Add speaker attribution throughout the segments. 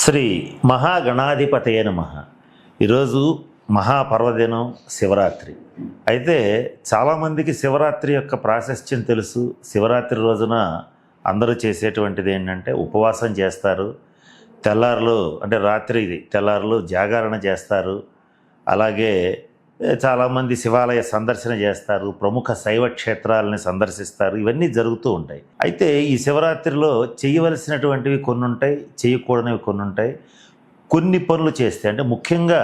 Speaker 1: శ్రీ మహాగణాధిపతయ నమః. ఈరోజు మహాపర్వదినం శివరాత్రి. అయితే చాలామందికి శివరాత్రి యొక్క ప్రాశస్త్యం తెలుసు. శివరాత్రి రోజున అందరూ చేసేటువంటిది ఏంటంటే ఉపవాసం చేస్తారు. తెల్లారులు అంటే రాత్రి తెల్లారులు జాగరణ చేస్తారు. అలాగే చాలామంది శివాలయ సందర్శన చేస్తారు, ప్రముఖ శైవ క్షేత్రాలని సందర్శిస్తారు. ఇవన్నీ జరుగుతూ ఉంటాయి. అయితే ఈ శివరాత్రిలో చేయవలసినటువంటివి కొన్ని ఉంటాయి, చేయకూడనివి కొన్ని ఉంటాయి. కొన్ని పనులు చేస్తే అంటే ముఖ్యంగా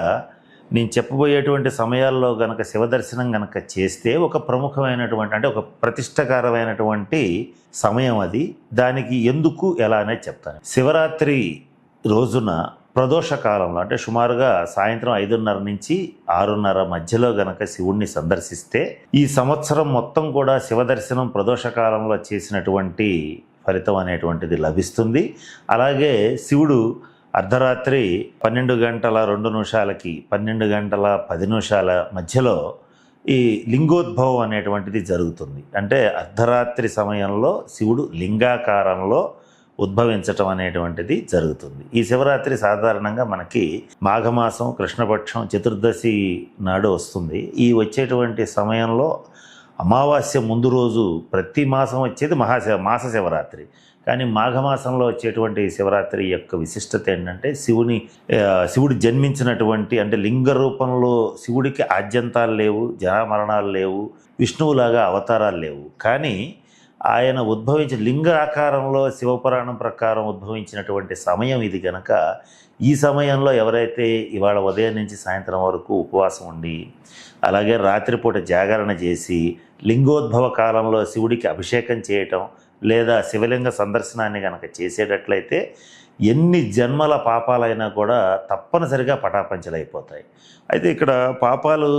Speaker 1: నేను చెప్పబోయేటువంటి సమయాల్లో గనక శివదర్శనం గనక చేస్తే ఒక ప్రముఖమైనటువంటి అంటే ఒక ప్రతిష్టకరమైనటువంటి సమయం అది. దానికి ఎందుకు ఎలా అనేది చెప్తాను. శివరాత్రి రోజున ప్రదోష కాలంలో అంటే సుమారుగా సాయంత్రం 5:30 నుంచి 6:30 మధ్యలో గనక శివుణ్ణి సందర్శిస్తే ఈ సంవత్సరం మొత్తం కూడా శివదర్శనం ప్రదోష కాలంలో చేసినటువంటి ఫలితం అనేటువంటిది లభిస్తుంది. అలాగే శివుడు అర్ధరాత్రి 12:02 12:10 మధ్యలో ఈ లింగోద్భవం అనేటువంటిది జరుగుతుంది. అంటే అర్ధరాత్రి సమయంలో శివుడు లింగాకారంలో ఉద్భవించటం అనేటువంటిది జరుగుతుంది. ఈ శివరాత్రి సాధారణంగా మనకి మాఘమాసం కృష్ణపక్షం చతుర్దశి నాడు వస్తుంది. ఈ వచ్చేటువంటి సమయంలో అమావాస్య ముందు రోజు ప్రతి మాసం వచ్చేది మాస శివరాత్రి. కానీ మాఘమాసంలో వచ్చేటువంటి శివరాత్రి యొక్క విశిష్టత ఏంటంటే శివుడు జన్మించినటువంటి అంటే లింగ రూపంలో శివుడికి ఆద్యంతాలు లేవు, జనమరణాలు లేవు, విష్ణువులాగా అవతారాలు లేవు. కానీ ఆయన ఉద్భవించిన లింగ ఆకారంలో శివపురాణం ప్రకారం ఉద్భవించినటువంటి సమయం ఇది కనుక ఈ సమయంలో ఎవరైతే ఇవాళ ఉదయం నుంచి సాయంత్రం వరకు ఉపవాసం ఉండి అలాగే రాత్రిపూట జాగరణ చేసి లింగోద్భవ కాలంలో శివుడికి అభిషేకం చేయటం లేదా శివలింగ సందర్శనాన్ని కనుక చేసేటట్లయితే ఎన్ని జన్మల పాపాలైనా కూడా తప్పనిసరిగా పటాపంచలైపోతాయి. అయితే ఇక్కడ పాపాలు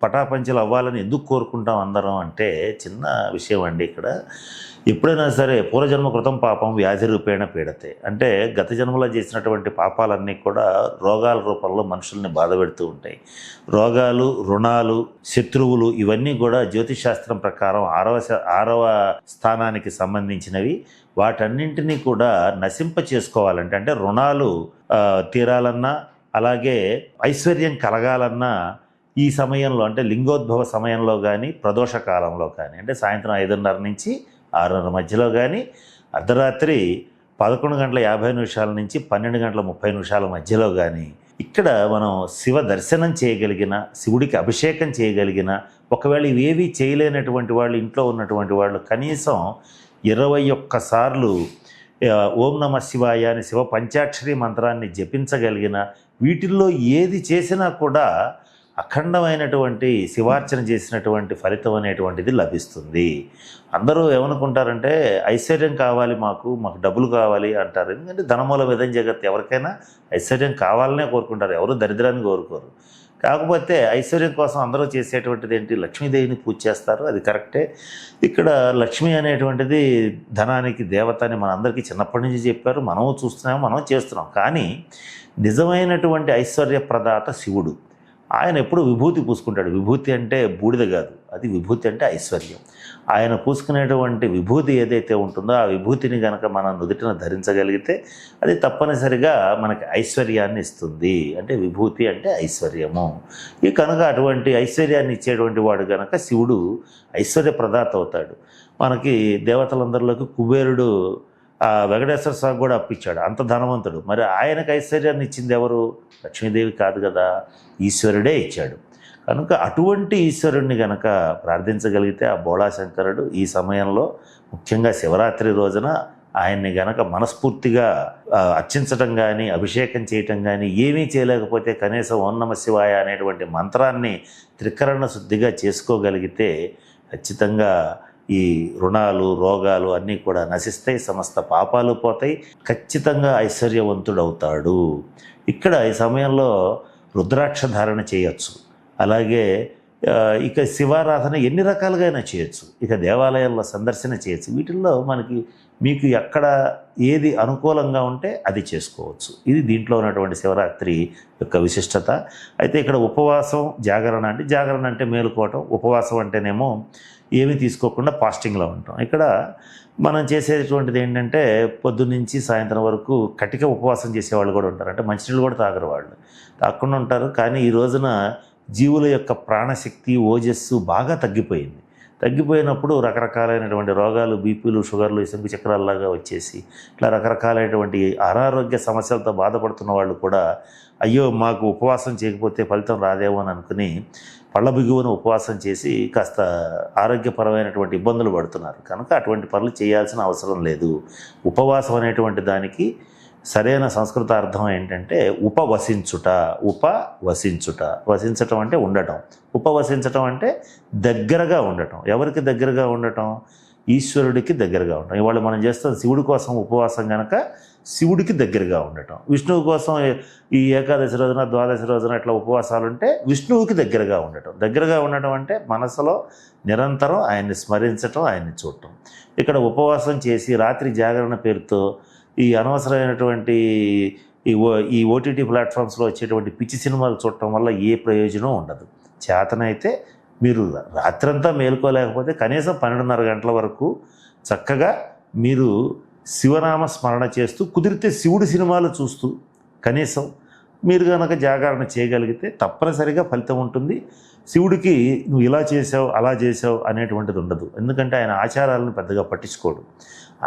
Speaker 1: పటాపంచలు అవ్వాలని ఎందుకు కోరుకుంటాం అందరం అంటే చిన్న విషయం అండి. ఇక్కడ ఎప్పుడైనా సరే పూర్వజన్మ కృతం పాపం వ్యాధి రూపేణ పీడతే అంటే గత జన్మలో చేసినటువంటి పాపాలన్నీ కూడా రోగాల రూపంలో మనుషుల్ని బాధపెడుతూ ఉంటాయి. రోగాలు, రుణాలు, శత్రువులు ఇవన్నీ కూడా జ్యోతిషాస్త్రం ప్రకారం 6వ స్థానానికి సంబంధించినవి. వాటన్నింటినీ కూడా నశింప చేసుకోవాలంటే అంటే రుణాలు తీరాలన్నా అలాగే ఐశ్వర్యం కలగాలన్నా ఈ సమయంలో అంటే లింగోద్భవ సమయంలో కానీ ప్రదోష కాలంలో కానీ అంటే సాయంత్రం 5:30 నుంచి 6:30 మధ్యలో కానీ అర్ధరాత్రి 11:50 నుంచి 12:30 మధ్యలో కానీ ఇక్కడ మనం శివ దర్శనం చేయగలిగిన, శివుడికి అభిషేకం చేయగలిగిన, ఒకవేళ ఇవేవి చేయలేనటువంటి వాళ్ళు ఇంట్లో ఉన్నటువంటి వాళ్ళు కనీసం 21 సార్లు ఓం నమ శివాయ అని శివ పంచాక్షరి మంత్రాన్ని జపించగలిగిన, వీటిల్లో ఏది చేసినా కూడా అఖండమైనటువంటి శివార్చన చేసినటువంటి ఫలితం అనేటువంటిది లభిస్తుంది. అందరూ ఏమనుకుంటారంటే ఐశ్వర్యం కావాలి, మాకు డబ్బులు కావాలి అంటారు. ఎందుకంటే ధనమూల విధం జగత్, ఎవరికైనా ఐశ్వర్యం కావాలనే కోరుకుంటారు, ఎవరు దరిద్రాన్ని కోరుకోరు. కాకపోతే ఐశ్వర్యం కోసం అందరూ చేసేటువంటిది ఏంటి, లక్ష్మీదేవిని పూజ చేస్తారు, అది కరెక్టే. ఇక్కడ లక్ష్మి అనేటువంటిది ధనానికి దేవత అని మనందరికీ చిన్నప్పటి నుంచి చెప్పారు, మనము చూస్తున్నాము, మనం చేస్తున్నాం. కానీ నిజమైనటువంటి ఐశ్వర్య ప్రదాత శివుడు. ఆయన ఎప్పుడు విభూతి పూసుకుంటాడు. విభూతి అంటే బూడిద కాదు, అది విభూతి అంటే ఐశ్వర్యం. ఆయన పూసుకునేటువంటి విభూతి ఏదైతే ఉంటుందో ఆ విభూతిని కనుక మనం నుదుటిన ధరించగలిగితే అది తప్పనిసరిగా మనకి ఐశ్వర్యాన్ని ఇస్తుంది. అంటే విభూతి అంటే ఐశ్వర్యము. ఈ కనుక అటువంటి ఐశ్వర్యాన్ని ఇచ్చేటువంటి వాడు కనుక శివుడు ఐశ్వర్య ప్రదాత అవుతాడు. మనకి దేవతలందరిలోకి కుబేరుడు వెంకటేశ్వర స్వామి కూడా అప్పించాడు, అంత ధనవంతుడు. మరి ఆయనకు ఐశ్వర్యాన్ని ఇచ్చింది ఎవరు? లక్ష్మీదేవి కాదు కదా, ఈశ్వరుడే ఇచ్చాడు. కనుక అటువంటి ఈశ్వరుణ్ణి గనక ప్రార్థించగలిగితే ఆ బోళాశంకరుడు ఈ సమయంలో ముఖ్యంగా శివరాత్రి రోజున ఆయన్ని గనక మనస్ఫూర్తిగా అర్చించటం కానీ అభిషేకం చేయటం కానీ ఏమీ చేయలేకపోతే కనీసం ఓం నమ శివాయ అనేటువంటి మంత్రాన్ని త్రికరణ శుద్ధిగా చేసుకోగలిగితే ఖచ్చితంగా ఈ రుణాలు, రోగాలు అన్నీ కూడా నశిస్తాయి, సమస్త పాపాలు పోతాయి, ఖచ్చితంగా ఐశ్వర్యవంతుడవుతాడు. ఇక్కడ ఈ సమయంలో రుద్రాక్ష ధారణ చేయొచ్చు. అలాగే ఇక శివారాధన ఎన్ని రకాలుగా చేయొచ్చు. ఇక దేవాలయాల్లో సందర్శన చేయొచ్చు. వీటిల్లో మనకి మీకు ఎక్కడ ఏది అనుకూలంగా ఉంటే అది చేసుకోవచ్చు. ఇది దీంట్లో ఉన్నటువంటి శివరాత్రి యొక్క విశిష్టత. అయితే ఇక్కడ ఉపవాసం, జాగరణ అంటే మేలుకోవటం, ఉపవాసం అంటేనేమో ఏమీ తీసుకోకుండా ఫాస్టింగ్లో ఉంటాం. ఇక్కడ మనం చేసేటువంటిది ఏంటంటే పొద్దున్నుంచి సాయంత్రం వరకు కటిక ఉపవాసం చేసేవాళ్ళు కూడా ఉంటారు. అంటే మంచినీళ్ళు కూడా తాగరు, వాళ్ళు తాగకుండా ఉంటారు. కానీ ఈ రోజున జీవుల యొక్క ప్రాణశక్తి, ఓజస్సు బాగా తగ్గిపోయినప్పుడు రకరకాలైనటువంటి రోగాలు, బీపీలు, షుగర్లు, శంకు చక్రాల్లాగా వచ్చేసి ఇట్లా రకరకాలైనటువంటి అనారోగ్య సమస్యలతో బాధపడుతున్న వాళ్ళు కూడా అయ్యో మాకు ఉపవాసం చేయకపోతే ఫలితం రాదేమో అని అనుకుని పళ్ళ బిగువన ఉపవాసం చేసి కాస్త ఆరోగ్యపరమైనటువంటి ఇబ్బందులు పడుతున్నారు. కనుక అటువంటి పనులు చేయాల్సిన అవసరం లేదు. ఉపవాసం అనేటువంటి దానికి సరైన సంస్కృత అర్థం ఏంటంటే ఉపవసించుట. వసించటం అంటే ఉండటం, ఉపవసించటం అంటే దగ్గరగా ఉండటం. ఎవరికి దగ్గరగా ఉండటం? ఈశ్వరుడికి దగ్గరగా ఉండటం. ఇవాళ మనం చేస్తాం శివుడి కోసం ఉపవాసం కనుక శివుడికి దగ్గరగా ఉండటం. విష్ణువు కోసం ఈ ఏకాదశి రోజున, ద్వాదశి రోజున ఇట్లా ఉపవాసాలు ఉంటే విష్ణువుకి దగ్గరగా ఉండటం అంటే మనసులో నిరంతరం ఆయన్ని స్మరించటం, ఆయన్ని చూడటం. ఇక్కడ ఉపవాసం చేసి రాత్రి జాగరణ పేరుతో ఈ అనవసరమైనటువంటి ఈ ఓటీటీ ప్లాట్ఫామ్స్లో వచ్చేటువంటి పిచ్చి సినిమాలు చూడటం వల్ల ఏ ప్రయోజనం ఉండదు. చేతనైతే మీరు రాత్రంతా మేలుకోలేకపోతే కనీసం 12:30 గంటల వరకు చక్కగా మీరు శివనామ స్మరణ చేస్తూ, కుదిరితే శివుడి సినిమాలు చూస్తూ కనీసం మీరు కనుక జాగరణ చేయగలిగితే తప్పనిసరిగా ఫలితం ఉంటుంది. శివుడికి నువ్వు ఇలా చేసావు, అలా చేసావు అనేటువంటిది ఉండదు. ఎందుకంటే ఆయన ఆచారాలను పెద్దగా పట్టించుకోడు.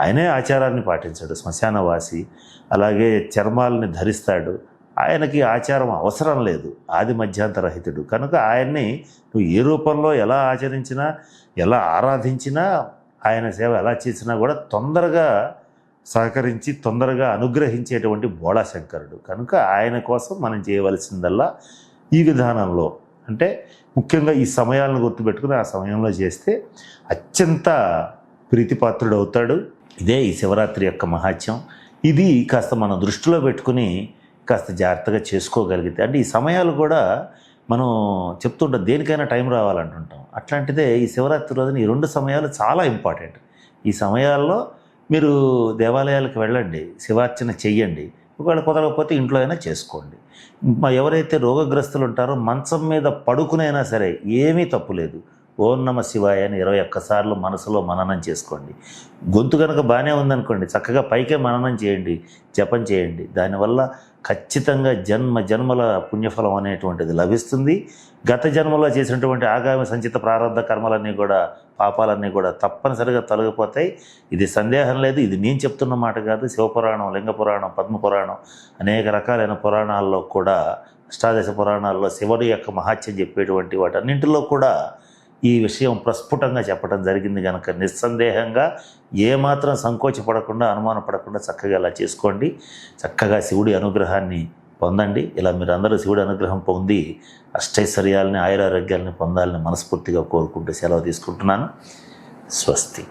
Speaker 1: ఆయనే ఆచారాన్ని పాటించాడు, శ్మశానవాసి. అలాగే చర్మాలని ధరిస్తాడు. ఆయనకి ఆచారం అవసరం లేదు, ఆది మధ్యాంతరహితుడు. కనుక ఆయన్ని నువ్వు ఏ రూపంలో ఎలా ఆచరించినా, ఎలా ఆరాధించినా, ఆయన సేవ ఎలా చేసినా కూడా తొందరగా సహకరించి తొందరగా అనుగ్రహించేటువంటి బోళాశంకరుడు. కనుక ఆయన కోసం మనం చేయవలసిందల్లా ఈ విధానంలో, అంటే ముఖ్యంగా ఈ సమయాలను గుర్తుపెట్టుకుని ఆ సమయంలో చేస్తే అత్యంత ప్రీతిపాత్రుడు అవుతాడు. ఇదే ఈ శివరాత్రి యొక్క మహాత్యం. ఇది కాస్త మనం దృష్టిలో పెట్టుకుని కాస్త జాగ్రత్తగా చేసుకోగలిగితే, అంటే ఈ సమయాలు కూడా మనం చెప్తుంటాం దేనికైనా టైం రావాలంటుంటాం. అట్లాంటిదే ఈ శివరాత్రి రోజున ఈ 2 సమయాలు చాలా ఇంపార్టెంట్. ఈ సమయాల్లో మీరు దేవాలయాలకు వెళ్ళండి, శివార్చన చెయ్యండి. ఒకవేళ కుదరకపోతే ఇంట్లో అయినా చేసుకోండి. ఎవరైతే రోగగ్రస్తులు ఉంటారో మంచం మీద పడుకునైనా సరే ఏమీ తప్పు లేదు. ఓం నమ శివాయ అని 21 సార్లు మనసులో మననం చేసుకోండి. గొంతు కనుక బాగానే ఉందనుకోండి, చక్కగా పైకే మననం చేయండి, జపం చేయండి. దానివల్ల ఖచ్చితంగా జన్మల పుణ్యఫలం అనేటువంటిది లభిస్తుంది. గత జన్మలో చేసినటువంటి ఆగామి సంచిత ప్రారంభ కర్మలన్నీ కూడా, పాపాలన్నీ కూడా తప్పనిసరిగా తొలగిపోతాయి. ఇది సందేహం లేదు. ఇది నేను చెప్తున్న మాట కాదు. శివపురాణం, లింగపురాణం, పద్మపురాణం, అనేక రకాలైన పురాణాల్లో కూడా, అష్టాదశ పురాణాల్లో శివుడి యొక్క మహాత్యం చెప్పేటువంటి వాటన్నింటిలో కూడా ఈ విషయం ప్రస్ఫుటంగా చెప్పడం జరిగింది. కనుక నిస్సందేహంగా ఏమాత్రం సంకోచపడకుండా, అనుమానపడకుండా చక్కగా ఇలా చేసుకోండి. చక్కగా శివుడి అనుగ్రహాన్ని పొందండి. ఇలా మీరందరూ శివుడి అనుగ్రహం పొంది అష్టైశ్వర్యాలని, ఆయురారోగ్యాలని పొందాలని మనస్ఫూర్తిగా కోరుకుంటూ సెలవు తీసుకుంటున్నాను. స్వస్తి.